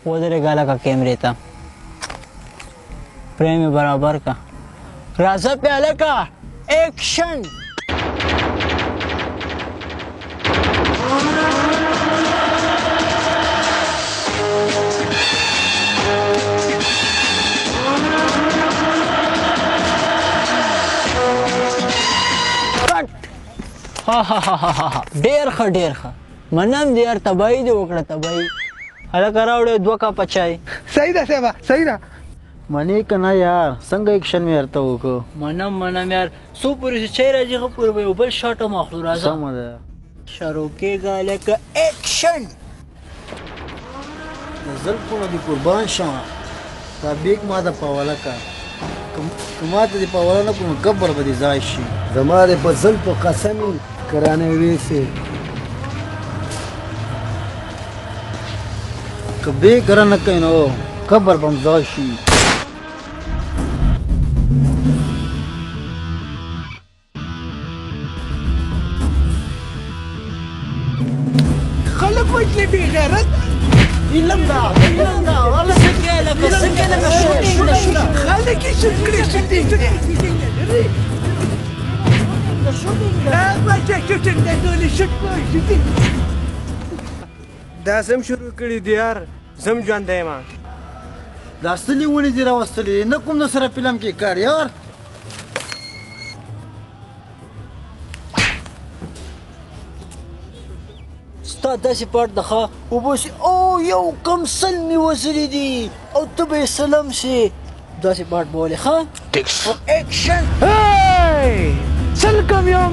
ودرېږه لکه کیمرې ته فریم یې برابر که راځه پیالکه ایکشن ډېر ښه ډېر ښه منم دې یار تباهي دې وکړه تباهي هلکه راوړې 2 کپه چای صحیح ده صاحبه صحیح ده منې که نه یار څنګه ایکشن مې ورته وکړو منم یار څو پورې چې چای راځي هغه پورې به یو بل شاټ هم اخلو راځه سمه ده شروع کېږه لکه ایکشن د زلفونو دې قربان شم دا بیګ ما ته پاوله که ما ته دې پاوله نه کړو نو قبر به دې ځای شي زما دې په زلفو قسم یې کرانې ویسې که بیګ کره نه کوي نو قبر به هم ځای شي خلک وایي بې غیرت علم دا والله څنګه لکه شوټینګ خلک یې شوټ کړي شوټینګ دا سم شروع کړي دي یار زم ژوندی یم دا ستلې ونې دې راوستلې نه کوم د سره فلم کې کار یار ستا داسې پاټ د ښه اوبه سي او یو کم سل مې وزلي دي او ته به یې سلم سي داسې پاټ به ولې ښه ایکشن سل کم یو